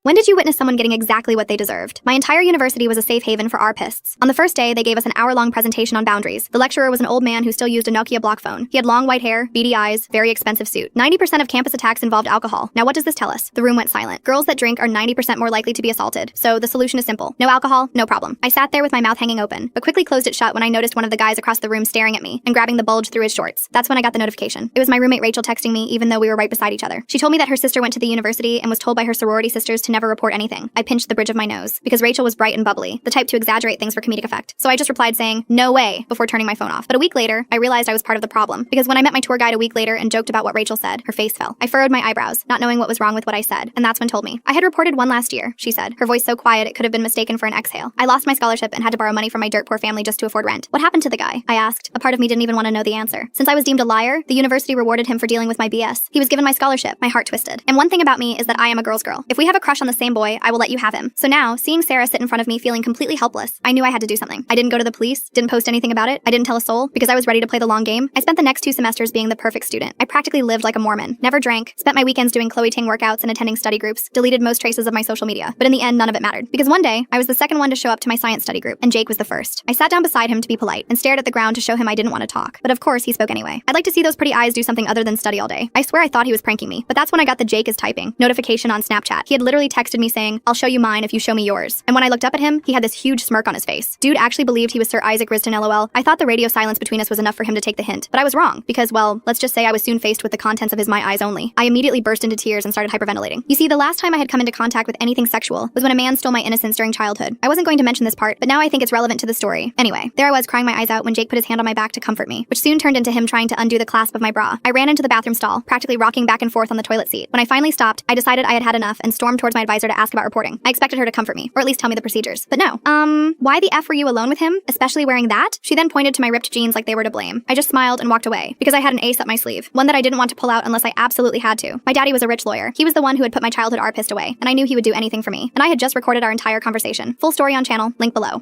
When did you witness someone getting exactly what they deserved? My entire university was a safe haven for ARPists. On the first day, they gave us an hour-long presentation on boundaries. The lecturer was an old man who still used a Nokia block phone. He had long white hair, beady eyes, very expensive suit. 90% of campus attacks involved alcohol. Now what does this tell us? The room went silent. Girls that drink are 90% more likely to be assaulted. So the solution is simple. No alcohol, no problem. I sat there with my mouth hanging open, but quickly closed it shut when I noticed one of the guys across the room staring at me and grabbing the bulge through his shorts. That's when I got the notification. It was my roommate Rachel texting me even though we were right beside each other. She told me that her sister went to the university and was told by her sorority sisters to never report anything. I pinched the bridge of my nose because Rachel was bright and bubbly, the type to exaggerate things for comedic effect. So I just replied saying, "No way," before turning my phone off. But a week later, I realized I was part of the problem because when I met my tour guide a week later and joked about what Rachel said, her face fell. I furrowed my eyebrows, not knowing what was wrong with what I said, and that's when told me. "I had reported one last year," she said, her voice so quiet it could have been mistaken for an exhale. "I lost my scholarship and had to borrow money from my dirt poor family just to afford rent." "What happened to the guy?" I asked. A part of me didn't even want to know the answer. Since I was deemed a liar, the university rewarded him for dealing with my BS. He was given my scholarship. My heart twisted. And one thing about me is that I am a girl's girl. If we have a crush on the same boy, I will let you have him. So now, seeing Sarah sit in front of me feeling completely helpless, I knew I had to do something. I didn't go to the police, didn't post anything about it, I didn't tell a soul, because I was ready to play the long game. I spent the next 2 semesters being the perfect student. I practically lived like a Mormon, never drank, spent my weekends doing Chloe Ting workouts and attending study groups, deleted most traces of my social media. But in the end, none of it mattered. Because one day, I was the second one to show up to my science study group, and Jake was the first. I sat down beside him to be polite, and stared at the ground to show him I didn't want to talk. But of course, he spoke anyway. "I'd like to see those pretty eyes do something other than study all day." I swear I thought he was pranking me, but that's when I got the Jake is typing notification on Snapchat. He had literally texted me saying, "I'll show you mine if you show me yours." And when I looked up at him, he had this huge smirk on his face. Dude actually believed he was Sir Isaac Riston LOL. I thought the radio silence between us was enough for him to take the hint, but I was wrong, because, well, let's just say I was soon faced with the contents of his My Eyes Only. I immediately burst into tears and started hyperventilating. You see, the last time I had come into contact with anything sexual was when a man stole my innocence during childhood. I wasn't going to mention this part, but now I think it's relevant to the story. Anyway, there I was crying my eyes out when Jake put his hand on my back to comfort me, which soon turned into him trying to undo the clasp of my bra. I ran into the bathroom stall, practically rocking back and forth on the toilet seat. When I finally stopped, I decided I had had enough and stormed towards my advisor to ask about reporting. I expected her to comfort me, or at least tell me the procedures. But no. Why the F were you alone with him, especially wearing that? She then pointed to my ripped jeans like they were to blame. I just smiled and walked away, because I had an ace up my sleeve, one that I didn't want to pull out unless I absolutely had to. My daddy was a rich lawyer. He was the one who had put my childhood ARPist away, and I knew he would do anything for me. And I had just recorded our entire conversation. Full story on channel, link below.